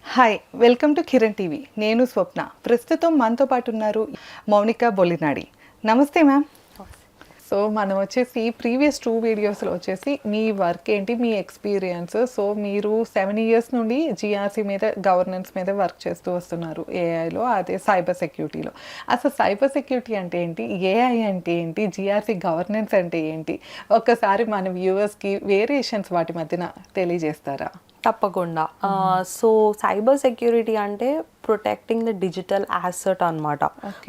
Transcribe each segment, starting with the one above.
Hi welcome to Kiran TV. నేను స్వప్న. ప్రస్తుతం మనతో పాటు ఉన్నారు మౌనిక బొలినాడి. నమస్తే మ్యామ్. సో మనం వచ్చేసి ప్రీవియస్ 2 వీడియోస్లో వచ్చేసి మీ వర్క్ ఏంటి, మీ ఎక్స్పీరియన్స్. సో మీరు 7 years నుండి జిఆర్సీ మీద, గవర్నెన్స్ మీద వర్క్ చేస్తూ వస్తున్నారు ఏఐలో, అదే సైబర్ సెక్యూరిటీలో. అసలు సైబర్ సెక్యూరిటీ అంటే ఏంటి, ఏఐ అంటే ఏంటి, జిఆర్సీ గవర్నెన్స్ అంటే ఏంటి, ఒక్కసారి మన వ్యూవర్స్కి వేరియేషన్స్ వాటి మధ్యన తెలియజేస్తారా? తప్పకుండా. సో సైబర్ సెక్యూరిటీ అంటే ప్రొటెక్టింగ్ ద డిజిటల్ యాసెట్ అనమాట.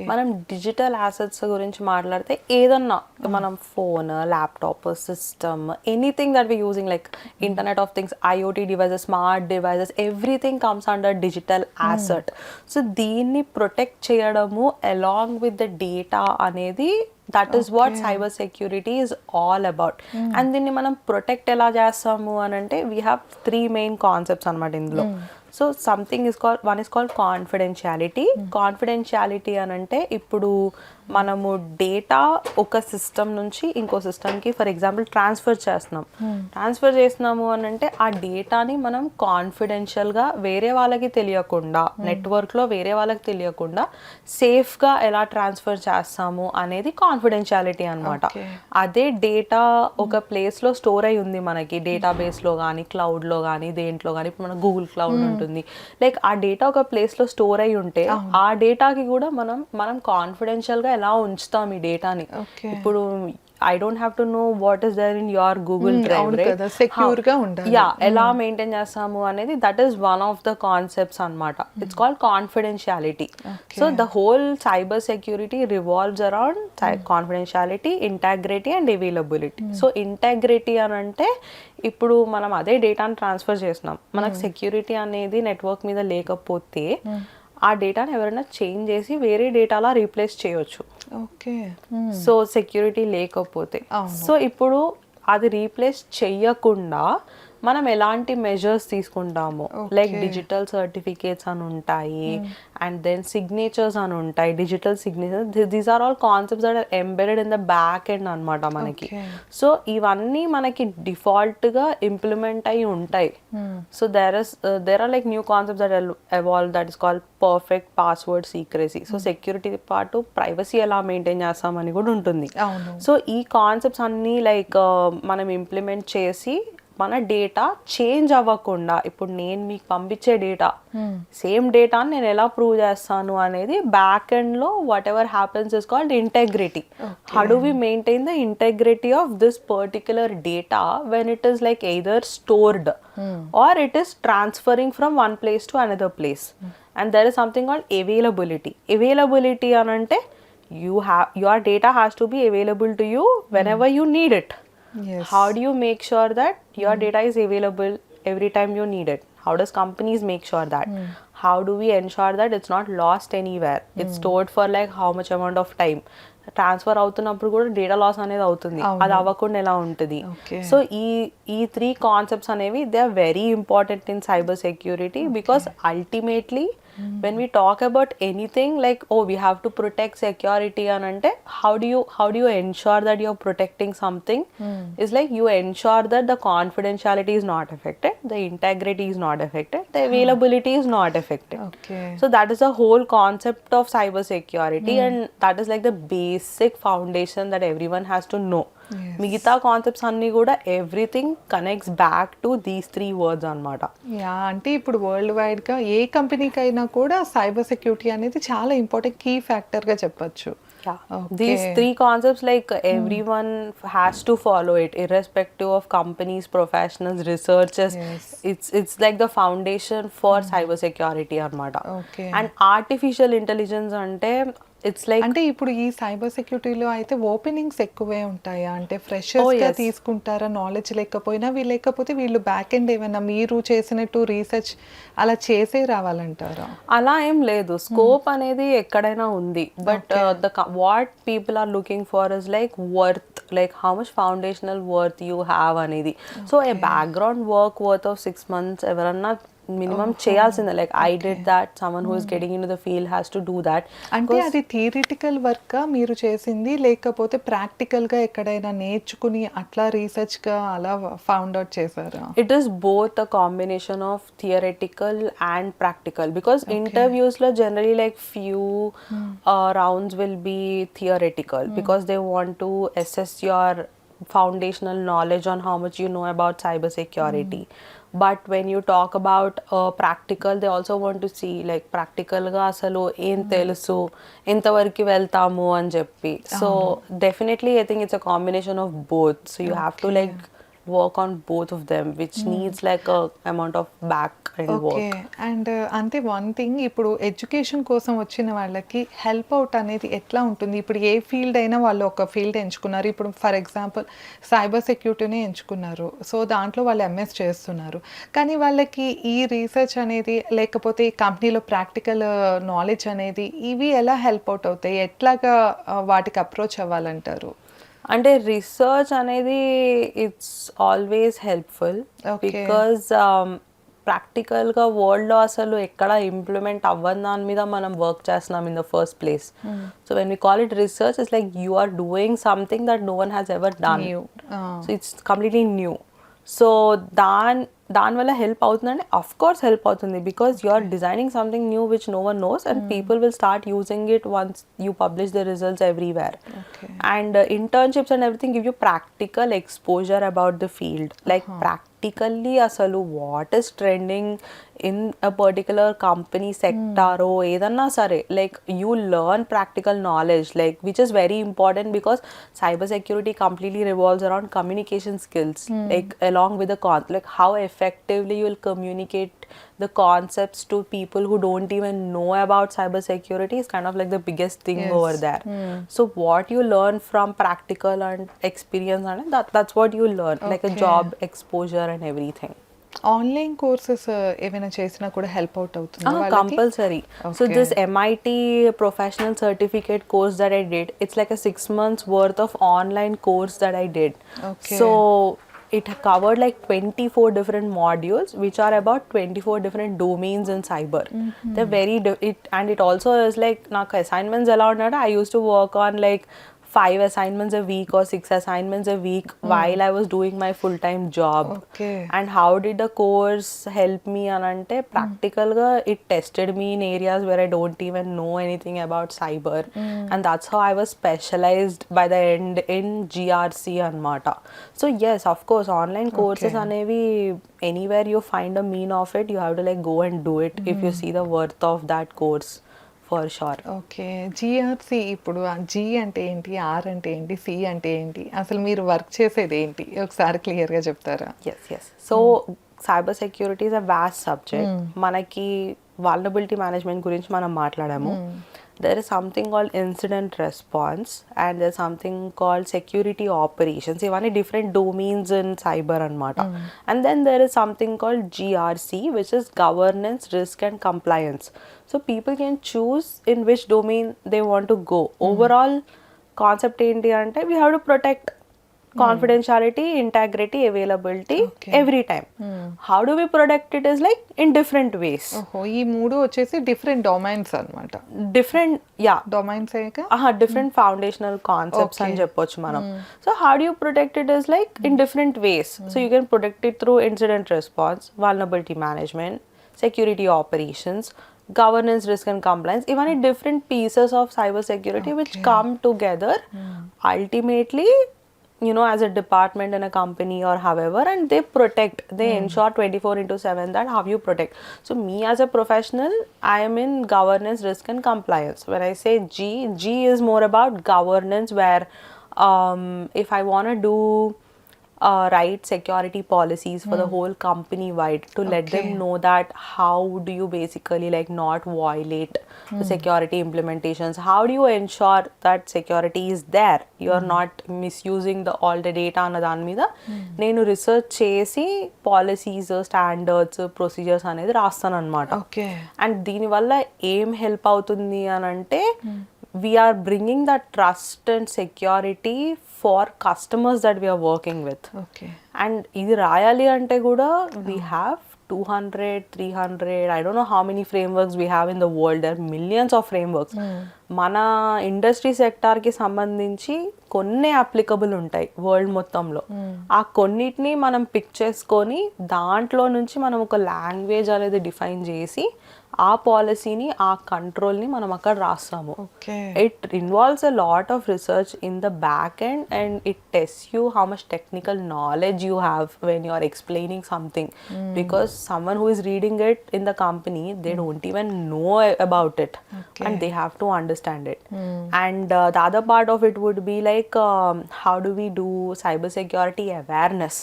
మనం డిజిటల్ యాసెట్స్ గురించి మాట్లాడితే ఏదన్నా మనం phone, laptop, system, anything that we using like internet of things, IoT devices, smart devices, everything comes under digital asset. So దీన్ని ప్రొటెక్ట్ చేయడము along with the data అనేది that is what cyber security is all about. And దీన్ని మనం protect ఎలా చేస్తాము అని అంటే we have 3 main concepts అనమాట ఇందులో. So something is called, one is called confidentiality. Confidentiality అని అంటే ఇప్పుడు మనము డేటా ఒక సిస్టమ్ నుంచి ఇంకో సిస్టమ్కి ఫర్ ఎగ్జాంపుల్ ట్రాన్స్ఫర్ చేస్తున్నాము అని అంటే ఆ డేటాని మనం కాన్ఫిడెన్షియల్గా వేరే వాళ్ళకి తెలియకుండా, నెట్వర్క్లో వేరే వాళ్ళకి తెలియకుండా సేఫ్గా ఎలా ట్రాన్స్ఫర్ చేస్తాము అనేది కాన్ఫిడెన్షియాలిటీ అనమాట. అదే డేటా ఒక ప్లేస్లో స్టోర్ అయి ఉంది మనకి, డేటాబేస్లో కానీ క్లౌడ్లో కానీ దేంట్లో కానీ, ఇప్పుడు మన గూగుల్ క్లౌడ్ ఉంటుంది, లైక్ ఆ డేటా ఒక ప్లేస్లో స్టోర్ అయి ఉంటే ఆ డేటాకి కూడా మనం కాన్ఫిడెన్షియల్గా ఎలా ఉంచుతాం ఈ డేటాని. ఇప్పుడు I don't have to know what is there in your Google Drive, right? Secure గా ఉండాలి. ఎలా మెయింటైన్ చేస్తాము అనేది that is one of the concepts అనమాట. It's called confidentiality. So the whole cyber security revolves around confidentiality, integrity and availability. So integrity అని అంటే ఇప్పుడు మనం అదే డేటాని ట్రాన్స్ఫర్ చేస్తున్నాం, మనకు సెక్యూరిటీ అనేది నెట్వర్క్ మీద లేకపోతే ఆ డేటాని ఎవరైనా చేంజ్ చేసి వేరే డేటాలా రీప్లేస్ చేయొచ్చు. ఓకే. సో సెక్యూరిటీ లేకపోతే, సో ఇప్పుడు అది రీప్లేస్ చెయ్యకుండా మనం ఎలాంటి మెజర్స్ తీసుకుంటాము, లైక్ డిజిటల్ సర్టిఫికేట్స్ అని ఉంటాయి, అండ్ దెన్ సిగ్నేచర్స్ అని ఉంటాయి, digital signatures. These are all concepts that are embedded in the back end అనమాట మనకి. సో ఇవన్నీ మనకి డిఫాల్ట్గా ఇంప్లిమెంట్ అయి ఉంటాయి. So there are like new concepts that evolve, that is called perfect password secrecy. So security పాటు privacy ఎలా maintain చేస్తామని కూడా ఉంటుంది. సో ఈ కాన్సెప్ట్స్ అన్నీ లైక్ మనం ఇంప్లిమెంట్ చేసి మన డేటా చేంజ్ అవ్వకుండా, ఇప్పుడు నేను మీకు పంపించే డేటా సేమ్ డేటాని నేను ఎలా ప్రూవ్ చేస్తాను అనేది బ్యాక్ ఎండ్లో whatever happens is called integrity. How do we maintain the integrity of this particular data when it is like either stored or it is transferring from one place to another place. And there is something called availability. Availability అని అంటే your data has to be available to you whenever you need it. Yes. How do you make sure that your data is available every time you need it? How does companies make sure that? How do we ensure that it's not lost anywhere? It's stored for like how much amount of time? Transfer అవుతున్నప్పుడు కూడా data loss అనేది అవుతుంది, అది అవ్వకుండా ఎలా ఉంటుంది. So ఈ 3 concepts అనేవి they are very important in cyber security, because ultimately when we talk about anything like we have to protect security and ante how do you ensure that you're protecting something is like you ensure that the confidentiality is not affected, the integrity is not affected, the availability is not affected. So that is the whole concept of cyber security, and that is like the basic foundation that everyone has to know. మిగతా concepts అన్నీ కూడా everything connects back to these 3 words అనమాట. అంటే ఇప్పుడు world వైడ్గా ఏ కంపెనీకి అయినా కూడా సైబర్ సెక్యూరిటీ అనేది చాలా ఇంపార్టెంట్ కీ ఫ్యాక్టర్గా చెప్పచ్చు. These 3 concepts, like everyone has to follow it, irrespective of companies, professionals, researchers. It's like the foundation for cyber security అనమాట. And artificial intelligence అంటే ఇట్స్ లైక్, అంటే ఇప్పుడు ఈ సైబర్ సెక్యూరిటీలో అయితే ఓపెనింగ్స్ ఎక్కువే ఉంటాయా, అంటే ఫ్రెషర్స్గా తీసుకుంటారా, నాలెడ్జ్ లేకపోయినా లేకపోతే వీళ్ళు బ్యాక్ ఎండ్ ఏమైనా మీరు చేసినట్టు రీసెర్చ్ అలా చేసే రావాలంటారా? అలా ఏం లేదు, స్కోప్ అనేది ఎక్కడైనా ఉంది. But what people are looking for is like worth, like how much foundational worth you have అనేది. So a background work worth of 6 months ఎవరన్నా మినిమం చేయాల్సిందే. Like I did that, someone who is getting in the field has to do that. అంటే అది theoretical work మీరు చేసింది, లేకపోతే ప్రాక్టికల్గా ఎక్కడైనా నేర్చుకుని అట్లా రీసెర్చ్గా అలా ఫౌండ్ అవుట్ చేశారా? It is both a combination of theoretical and practical, because interviews lo generally like few rounds will be theoretical, because they want to assess your foundational knowledge on how much you know about cybersecurity. But when you talk about practical, they also want to see like practical ga asalu em telusu entavaraku veltamu అని చెప్పి. So definitely I think it's a combination of both. So you have to like work on both of them, which needs like a amount of back and okay. work. And అంటే one thing, ఇప్పుడు education కోసం వచ్చిన వాళ్ళకి help out అనేది ఎట్లా ఉంటుంది? ఇప్పుడు ఏ field అయినా వాళ్ళు ఒక ఫీల్డ్ ఎంచుకున్నారు, ఇప్పుడు ఫర్ ఎగ్జాంపుల్ సైబర్ సెక్యూరిటీనే ఎంచుకున్నారు, సో దాంట్లో వాళ్ళు ఎంఎస్ చేస్తున్నారు, కానీ వాళ్ళకి ఈ రీసెర్చ్ అనేది లేకపోతే ఈ కంపెనీలో ప్రాక్టికల్ నాలెడ్జ్ అనేది ఇవి ఎలా హెల్ప్ అవుట్ అవుతాయి? ఎట్లాగా వాటికి అప్రోచ్ అవ్వాలంటారు? అంటే రీసెర్చ్ అనేది ఇట్స్ ఆల్వేస్ హెల్ప్ఫుల్, బికాజ్ ప్రాక్టికల్గా వరల్డ్లో అసలు ఎక్కడ ఇంప్లిమెంట్ అవ్వని దాని మీద మనం వర్క్ చేస్తున్నాం in the first place. So when we call it research, it's like you are doing something that no one has ever done. So it's completely new. So దానివల్ల హెల్ప్ అవుతుందంటే అఫ్ కోర్స్ హెల్ప్ అవుతుంది, because you are designing something new which no one knows, and people will start using it once you publish the results everywhere. And internships and everything give you practical exposure about the field. Like practically అసలు what is trending in a particular company సెక్టారో ఏదన్నా సరే, like you learn practical knowledge, like which is very important, because cyber security completely revolves around communication skills, like along with the like how effectively you will communicate the concepts to people who don't even know about cyber security is kind of like the biggest thing over there. So what you learn from practical and experience, and that's what you learn, like a job exposure and everything. Online courses ఏమైనా చేసినా కూడా help out అవుతుంది వాళ్ళకి? Compulsory. So this MIT professional certificate course that I did, it's like a 6 months worth of online course that I did. So it covered like 24 different modules which are about 24 different domains in cyber. They're very and it also is like నాకు assignments ఎలా ఉన్నాడు, I used to work on like 5 assignments a week or 6 assignments a week while I was doing my full-time job. And how did the course help me anante, practical ga it tested me in areas where I don't even know anything about cyber, and that's how I was specialized by the end in GRC anamata. So yes, of course online courses anevi anywhere you find a mean of it, you have to like go and do it if you see the worth of that course. For sure. Okay. GRC, ఇప్పుడు G అంటే ఏంటి, are అంటే ఏంటి, C అంటే ఏంటి, అసలు మీరు work చేసేది ఏంటి ఒకసారి క్లియర్గా చెప్తారా? Yes. So cyber security is a vast subject. మనకి వల్నరబిలిటీ మేనేజ్మెంట్ గురించి మనం మాట్లాడాము. There is something called incident response, and there's something called security operations. Even different domains in cyber anamata. And then there is something called GRC, which is governance, risk and compliance. So people can choose in which domain they want to go. Overall concept enti ante, we have to protect confidentiality, integrity, availability every time. How do we protect it is like in different ways. ఈ మూడు వచ్చేసి different domains అన్నమాట. Different domains different foundational concepts అని చెప్పొచ్చు మనం. So how do you protect it is like in different ways. So you can protect it through incident response, vulnerability management, security operations, governance, risk and compliance, even in different pieces of cyber security which come together ultimately, you know, as a department in a company or however, and they protect, they ensure 24/7 that how you protect. So me as a professional, I am in governance, risk and compliance. When I say G is more about governance, where if I want to do write security policies for the whole company wide to let them know that how do you basically like not violate the security implementations, how do you ensure that security is there, you are not misusing all the data ana dani meeda nenu research chesi policies, standards, procedures anedi rastanu anamata. And dini valla em help avutundi anante we are bringing that trust and security for customers that we are working with. Okay And ఇది రాయాలి అంటే కూడా we have 200, 300, I don't know how many frameworks we have in the world. There are millions of frameworks. మన industry సెక్టార్కి సంబంధించి కొన్ని applicable ఉంటాయి world మొత్తంలో. ఆ కొన్నిటిని మనం పిక్ చేసుకొని దాంట్లో నుంచి మనం ఒక లాంగ్వేజ్ అనేది డిఫైన్ చేసి ఆ పాలసీని ఆ కంట్రోల్ని మనం అక్కడ రాస్తాము. Okay it involves a lot of research in the back end and it test you how much technical knowledge you have when you are explaining something, because someone who is reading it in the company they don't even know about it and they have to understand it. And the other part of it would be like how do we do cybersecurity awareness.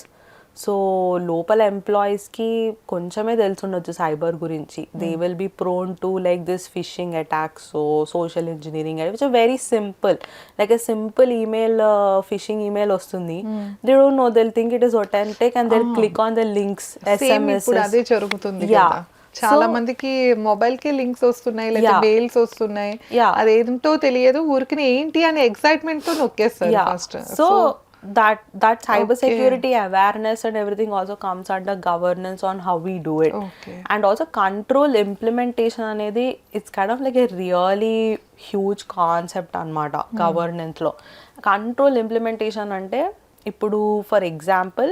So లోపల ఎంప్లాయీస్కి కొంచెమే తెలుసుండొచ్చు cyber గురించి. They will be prone to like this phishing attacks, so social engineering which are very simple, like a simple email phishing email వస్తుంది. They don't know, they think it is authentic and they click on the links, SMS. అదే జరుగుతుంది కదా. చాలా మందికి mobile కి links వస్తున్నాయి, లేదా mails వస్తున్నాయి, అదేంటో తెలియదు, ఊరికి ఏంటి అనే ఎక్సైట్మెంట్ తో నొక్కేస్తారు first. So that cybersecurity awareness and everything also comes under governance on how we do it. And also control implementation anedi, it's kind of like a really huge concept anamata governance lo. Control implementation ante ఇప్పుడు for example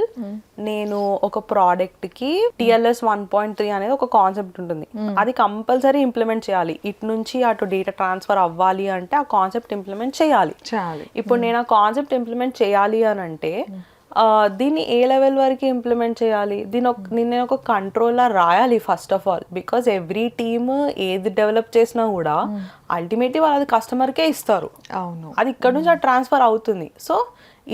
నేను ఒక ప్రోడక్ట్కి TLS 1.3 అనేది ఒక concept ఉంటుంది, అది compulsory implement చేయాలి. ఇటు నుంచి అటు డేటా ట్రాన్స్ఫర్ అవ్వాలి అంటే ఆ కాన్సెప్ట్ ఇంప్లిమెంట్ చేయాలి. ఇప్పుడు నేను ఆ కాన్సెప్ట్ ఇంప్లిమెంట్ చేయాలి అని అంటే దీన్ని ఏ లెవెల్ వరకు ఇంప్లిమెంట్ చేయాలి, నేను ఒక కంట్రోల్లో రాయాలి first of all. Because every team ఏది డెవలప్ చేసినా కూడా అల్టిమేట్లీ వాళ్ళు అది కస్టమర్కే ఇస్తారు, అది ఇక్కడ నుంచి అది ట్రాన్స్ఫర్ అవుతుంది. సో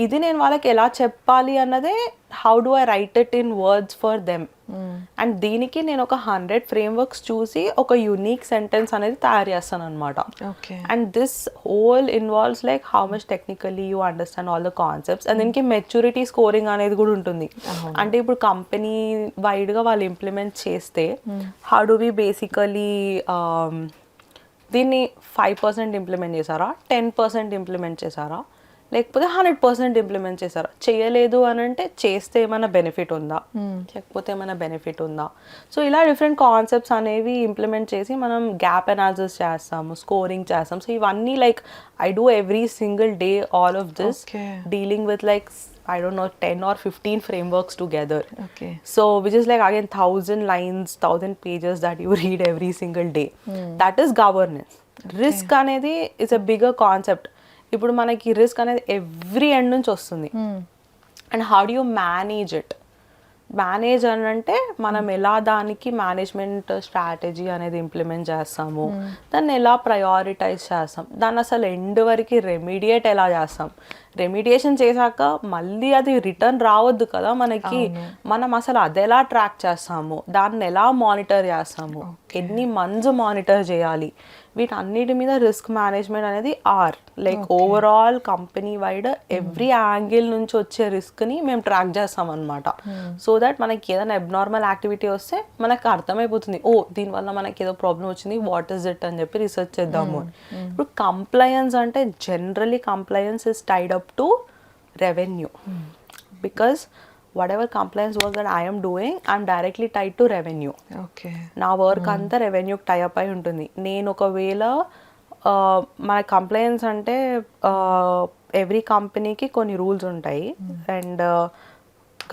ఇది నేను వాళ్ళకి ఎలా చెప్పాలి అన్నదే how do I right it in words for them. And దీనికి నేను ఒక 100 ఫ్రేమ్వర్క్స్ చూసి ఒక యూనిక్ సెంటెన్స్ అనేది తయారు చేస్తాను అనమాట. And this whole involves like how much technically you understand all the concepts. And దీనికి మెచ్యూరిటీ స్కోరింగ్ అనేది కూడా ఉంటుంది. అంటే ఇప్పుడు కంపెనీ వైడ్గా వాళ్ళు ఇంప్లిమెంట్ చేస్తే హౌ డు వి బేసికలీ దీన్ని 5% ఇంప్లిమెంట్ చేశారా, 10% ఇంప్లిమెంట్ చేశారా, లేకపోతే 100% ఇంప్లిమెంట్ చేశారా, చేయలేదు అని అంటే చేస్తే ఏమైనా బెనిఫిట్ ఉందా, లేకపోతే ఏమైనా బెనిఫిట్ ఉందా. సో ఇలా డిఫరెంట్ కాన్సెప్ట్స్ అనేవి ఇంప్లిమెంట్ చేసి మనం గ్యాప్ అనాలిసిస్ చేస్తాము, స్కోరింగ్ చేస్తాం. సో ఇవన్నీ like I do every single day all of this, dealing with like I don't know 10 or 15 frameworks together. So which is like again 1000 lines, 1000 pages that you read every single day. That is governance. Risk anedi is a bigger concept. ఇప్పుడు మనకి risk అనేది every end నుంచి వస్తుంది. And how do you manage it. Manage అని అంటే మనం ఎలా దానికి మేనేజ్మెంట్ స్ట్రాటజీ అనేది ఇంప్లిమెంట్ చేస్తాము, దాన్ని ఎలా ప్రయారిటైజ్ చేస్తాం, దాన్ని అసలు ఎండ్ వరకు రెమిడియేట్ ఎలా చేస్తాం. రెమిడియేషన్ చేశాక మళ్ళీ అది రిటర్న్ రావద్దు కదా మనకి, మనం అసలు అది ఎలా ట్రాక్ చేస్తాము, దాన్ని ఎలా మానిటర్ చేస్తాము, ఎన్ని మంత్స్ మానిటర్ చేయాలి, వీటన్నిటి మీద రిస్క్ మేనేజ్మెంట్ అనేది like overall company wide every angle నుంచి వచ్చే రిస్క్ని మేము ట్రాక్ చేస్తాం అనమాట. సో దట్ మనకి ఏదైనా అబ్నార్మల్ యాక్టివిటీ వస్తే మనకు అర్థమైపోతుంది, ఓ దీనివల్ల మనకి ఏదో ప్రాబ్లం వచ్చింది, వాట్ ఈస్ ఇట్ అని చెప్పి రీసెర్చ్ చేద్దాము. ఇప్పుడు కంప్లయన్స్ అంటే generally compliance is tied up to revenue, because whatever compliance work that I am doing, I am directly tied to revenue. నా వర్క్ అంతా రెవెన్యూకి టై అప్ అయి ఉంటుంది. నేను ఒకవేళ మన కంప్లైన్స్ అంటే ఎవ్రీ కంపెనీకి కొన్ని రూల్స్ ఉంటాయి, అండ్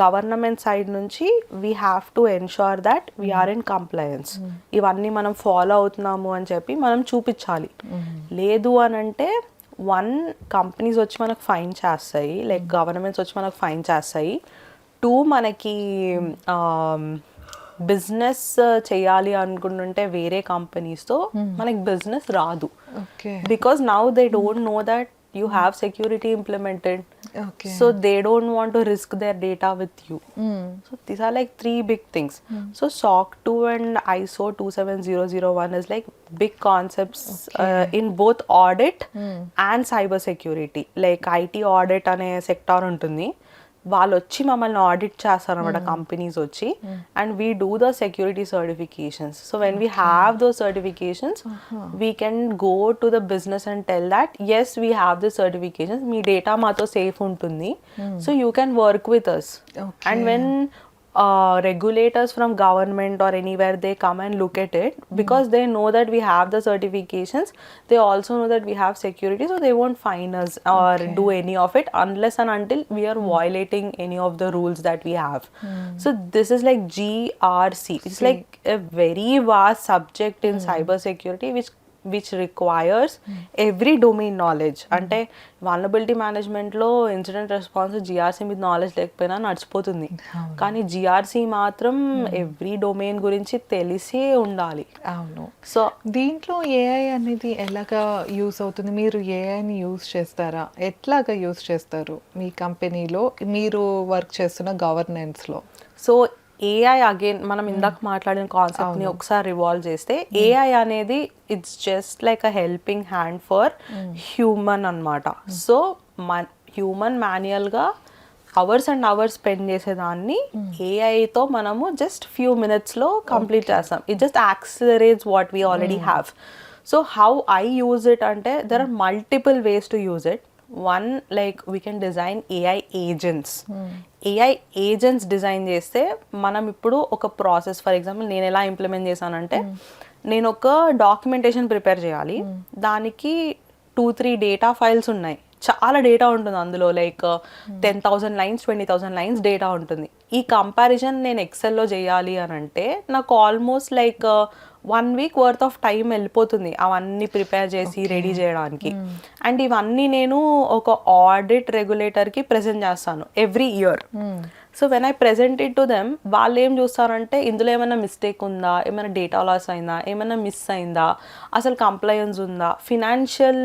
గవర్నమెంట్ సైడ్ నుంచి we have to ensure that we're in compliance. ఇవన్నీ మనం ఫాలో అవుతున్నాము అని చెప్పి మనం చూపించాలి. లేదు అని అంటే కంపెనీస్ వచ్చి మనకు ఫైన్ చేస్తాయి, లైక్ గవర్నమెంట్స్ వచ్చి మనకు ఫైన్ చేస్తాయి. 2 మనకి బిజినెస్ చేయాలి అనుకుంటుంటే వేరే కంపెనీస్తో మనకి బిజినెస్ రాదు, because now they don't know that you have security implemented, so they don't want to risk their data with you. So these are like 3 big things. So SOC 2 and ISO 27001 is like big concepts in both audit and cyber security. Like IT audit ane sector untundi, వాళ్ళు వచ్చి మమ్మల్ని audit చేస్తారు అనమాట companies వచ్చి, and we do the security certifications. So when we have those certifications we can go to the business and tell that yes we have the certifications, మీ data మాతో safe ఉంటుంది, so you can work with us. And when regulators from government or anywhere, they come and look at it because they know that we have the certifications, they also know that we have security, so they won't fine us or do any of it unless and until we are violating any of the rules that we have. So this is like GRC. It's like a very vast subject in cybersecurity which requires every domain knowledge. అంటే vulnerability మేనేజ్మెంట్లో incident response GRC మీద knowledge లేకపోయినా నడిచిపోతుంది, కానీ GRC మాత్రం every domain గురించి తెలిసే ఉండాలి. అవును. సో దీంట్లో ఏఐ అనేది ఎలాగా యూస్ అవుతుంది? మీరు ఏఐని యూస్ చేస్తారా? ఎట్లాగా యూస్ చేస్తారు మీ కంపెనీలో, మీరు వర్క్ చేస్తున్న గవర్నెన్స్లో? సో ఏఐ అగైన్ మనం ఇందాక మాట్లాడిన కాన్సెప్ట్ని ఒకసారి రివాల్వ్ చేస్తే, ఏఐ అనేది it's just like a helping hand for human అనమాట. సో హ్యూమన్ మాన్యువల్గా అవర్స్ అండ్ అవర్స్ స్పెండ్ చేసేదాన్ని ఏఐతో మనము జస్ట్ ఫ్యూ మినిట్స్లో కంప్లీట్ చేస్తాం. It just accelerates what we already have. So how I use it అంటే there are multiple ways to use it. One, like we can design AI agents. AI agents design చేస్తే మనం ఇప్పుడు ఒక process, for example నేను ఎలా implement చేశానంటే, నేను ఒక డాక్యుమెంటేషన్ ప్రిపేర్ చేయాలి, దానికి 2-3 డేటా ఫైల్స్ ఉన్నాయి, చాలా డేటా ఉంటుంది అందులో, లైక్ 10,000 లైన్స్ 20,000 లైన్స్ డేటా ఉంటుంది. ఈ కంపారిజన్ నేను ఎక్సెల్లో చేయాలి అని అంటే నాకు almost like 1 week worth of time వెళ్ళిపోతుంది అవన్నీ ప్రిపేర్ చేసి రెడీ చేయడానికి. అండ్ ఇవన్నీ నేను ఒక ఆడిట్ రెగ్యులేటర్కి ప్రెజెంట్ చేస్తాను every year. So when I present it to them, వాళ్ళు ఏం చూస్తారంటే ఇందులో ఏమైనా మిస్టేక్ ఉందా, ఏమైనా డేటా లాస్ అయిందా, ఏమైనా మిస్ అయిందా, అసలు కంప్లయన్స్ ఉందా, ఫినాన్షియల్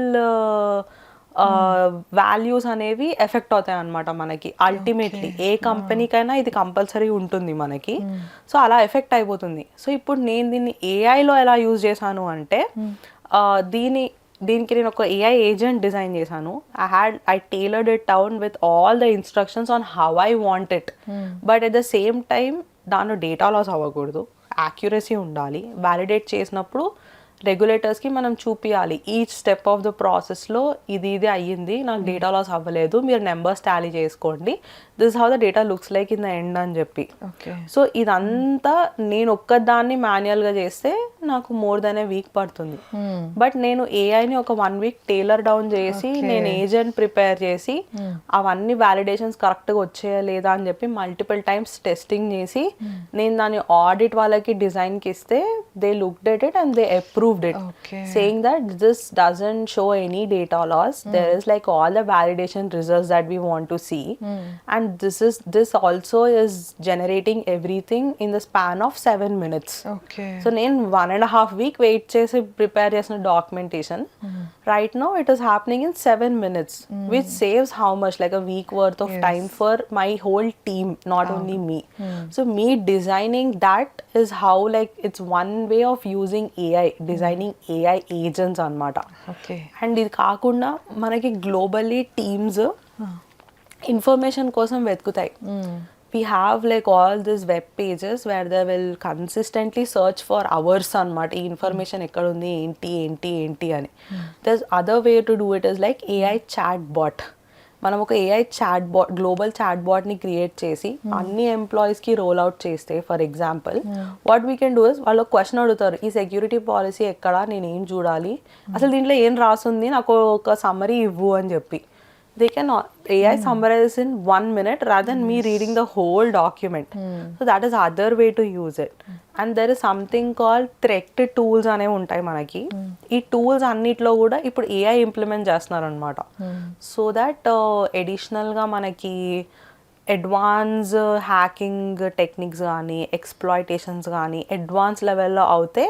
వాల్యూస్ అనేవి ఎఫెక్ట్ అవుతాయి అనమాట మనకి. అల్టిమేట్లీ ఏ కంపెనీకైనా ఇది కంపల్సరీ ఉంటుంది మనకి. సో అలా ఎఫెక్ట్ అయిపోతుంది. సో ఇప్పుడు నేను దీన్ని ఏఐలో ఎలా యూజ్ చేశాను అంటే, దీనికి నేను ఒక ఏఐ ఏజెంట్ డిజైన్ చేశాను. I tailored it down with all the instructions on how I want it. But at the same time దానిలో డేటా లాస్ అవ్వకూడదు, యాక్యురసీ ఉండాలి. వ్యాలిడేట్ చేసినప్పుడు రెగ్యులేటర్స్కి మనం చూపించాలి ఈచ్ స్టెప్ ఆఫ్ ద ప్రాసెస్లో ఇది అయ్యింది, నాకు డేటా లాస్ అవ్వలేదు, మీరు నెంబర్స్ టాలీ చేసుకోండి, this how the data looks like in the end అని చెప్పి. సో ఇదంతా నేను ఒక్కదాన్ని మాన్యువల్గా చేస్తే నాకు మోర్ దెన్ ఏ వీక్ పడుతుంది. బట్ నేను ఏఐని ఒక 1 వీక్ టైలర్ డౌన్ చేసి నేను ఏజెంట్ ప్రిపేర్ చేసి అవన్నీ వ్యాలిడేషన్స్ కరెక్ట్గా వచ్చాయా లేదా అని చెప్పి మల్టిపుల్ టైమ్స్ టెస్టింగ్ చేసి నేను దాన్ని ఆడిట్ వాళ్ళకి డిజైన్కి ఇస్తే they looked at it and they approved it, saying that this doesn't show any data loss. There is like all the validation results that we want to see, and this also is generating everything in the span of 7 minutes. So నేను 1.5 week wait చేసి prepare చేసిన documentation right now it is happening in 7 minutes, which saves how much, like a week worth of time for my whole team, not only me. So me designing that is how, like, it's one way of using AI, designing AI agents అన్నమాట. And ఇది కాకుండా మనకి globally teams information కోసం వెతుకుతాయి. we have like all these web pages where they will consistently search for hours అన్నమాట, ఈ information ఎక్కడ ఉంది, ఏంటి అని. there's other way to do it is like AI chat bot. మనం ఒక AI chat bot, global chat బాట్ని create చేసి అన్ని ఎంప్లాయీస్కి రోల్ అవుట్ చేస్తే, for example what we can do is, వాళ్ళు ఒక క్వశ్చన్ అడుగుతారు, ఈ సెక్యూరిటీ పాలసీ ఎక్కడ, నేను ఏం చూడాలి, అసలు దీంట్లో ఏం రాస్తుంది, నాకు ఒక సమ్మరీ ఇవ్వు అని చెప్పి. they can AI summarize in 1 minute rather than me reading the whole document. So that is other way to use it. And there is something called threat tools అనేవి ఉంటాయి మనకి. ఈ టూల్స్ అన్నిట్లో కూడా ఇప్పుడు AI ఇంప్లిమెంట్ చేస్తున్నారు అనమాట. So that అడిషనల్గా మనకి అడ్వాన్స్ హ్యాకింగ్ టెక్నిక్స్ కానీ ఎక్స్ప్లాయిటేషన్స్ కానీ అడ్వాన్స్ లెవెల్లో అవుతే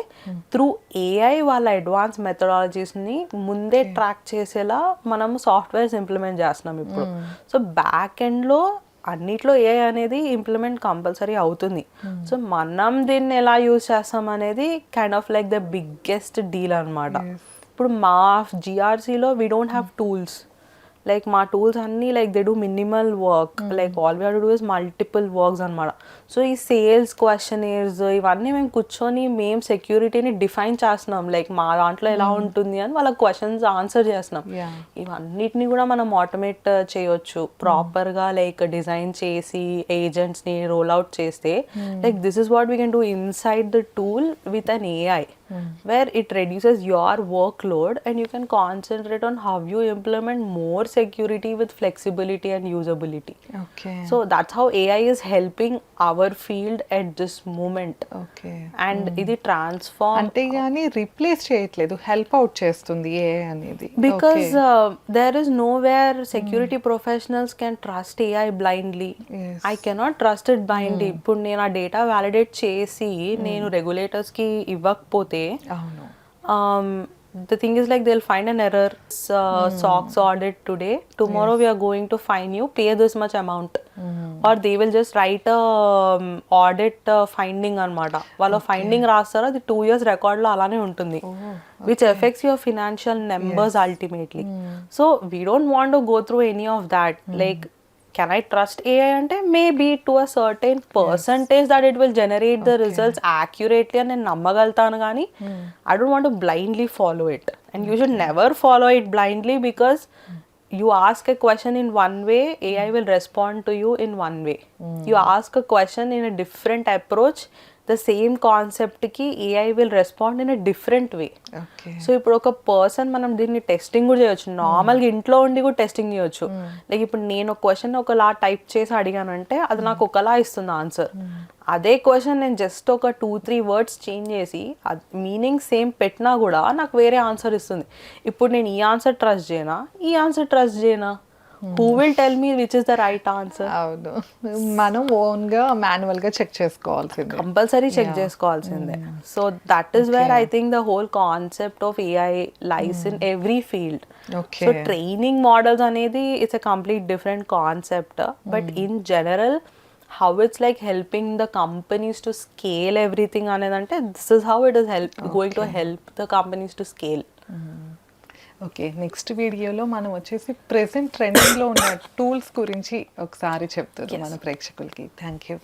త్రూ ఏఐ వాళ్ళ అడ్వాన్స్ మెథడాలజీస్ని ముందే ట్రాక్ చేసేలా మనము సాఫ్ట్వేర్స్ ఇంప్లిమెంట్ చేస్తున్నాం ఇప్పుడు. సో బ్యాక్ ఎండ్లో అన్నిట్లో ఏఐ అనేది ఇంప్లిమెంట్ కంపల్సరీ అవుతుంది. సో మనం దీన్ని ఎలా యూజ్ చేస్తాం అనేది kind of like the biggest deal అనమాట. ఇప్పుడు మా GRCలో we don't have tools. Like మా టూల్స్ అన్నీ like they do minimal work, like all we have to do is multiple works అనమాట. సో ఈ సేల్స్ క్వశ్చనీర్స్ ఇవన్నీ మేము కూర్చొని మేము సెక్యూరిటీని డిఫైన్ చేస్తున్నాం, లైక్ మా దాంట్లో ఎలా ఉంటుంది అని వాళ్ళ క్వశ్చన్స్ ఆన్సర్ చేస్తున్నాం. ఇవన్నిటిని కూడా మనం ఆటోమేట్ చేయొచ్చు ప్రాపర్గా, లైక్ డిజైన్ చేసి ఏజెంట్స్ని రోల్ అవుట్ చేస్తే like this is what we can do inside the tool with an AI, where it reduces your workload and you can concentrate on how you implement more security with flexibility and usability. Okay. So that's how AI is helping our field at this moment. Okay. And ఇది transform అంటే కానీ replace చేయట్లేదు, help out చేస్తుంది AI అనేది. because there is nowhere security professionals can trust AI blindly. Yes. I cannot trust it blindly. ఇప్పుడు నేను ఆ data validate చేసి నేను రెగ్యులేటర్స్కి ఇవ్వకపోతే the thing is like they'll find an error, SOX audit today, tomorrow we are going to fine you, pay this much amount, or they will just write a audit finding anamata. వాళ్ళ finding రాస్తారో అది 2 years record లో అలానే ఉంటుంది, which affects your financial numbers ultimately. So we don't want to go through any of that. Like can I trust AI ante maybe to a certain percentage that it will generate the results accurately and నేను నమ్మగలుగుతాను కానీ I don't want to blindly follow it, and you should never follow it blindly because you ask a question in one way, AI will respond to you in one way. You ask a question in a different approach, the same concept ki AI will respond in a different way. Okay. So ఇప్పుడు ఒక person మనం దీన్ని testing కూడా చేయొచ్చు, నార్మల్గా ఇంట్లో ఉండి కూడా టెస్టింగ్ చేయొచ్చు. లైక్ ఇప్పుడు నేను ఒక క్వశ్చన్ ఒకలా టైప్ చేసి అడిగానంటే అది నాకు ఒకలా ఇస్తుంది ఆన్సర్. అదే క్వశ్చన్ నేను జస్ట్ ఒక 2-3 వర్డ్స్ చేంజ్ చేసి మీనింగ్ సేమ్ పెట్టినా కూడా నాకు వేరే ఆన్సర్ ఇస్తుంది. ఇప్పుడు నేను ఈ ఆన్సర్ ట్రస్ట్ చేయనా, ఈ ఆన్సర్ ట్రస్ట్ చేయనా? Who will tell me which is the right answer? అవును, మనం ఓన్గా మాన్యువల్గా చెక్ చేసుకోవాల్సిందే, కంపల్సరీ చెక్ చేసుకోవాల్సిందే. So that is where I think the whole concept of AI lies in every field. So training models అనేది it's a complete different concept, but in general how it's like helping the companies to scale everything అనేదంటే this is how it is going to help the companies to scale. Okay, next వీడియోలో మనం వచ్చేసి present ట్రెండింగ్లో ఉన్న tools గురించి ఒకసారి చెప్తారు మన ప్రేక్షకులకి. Thank you.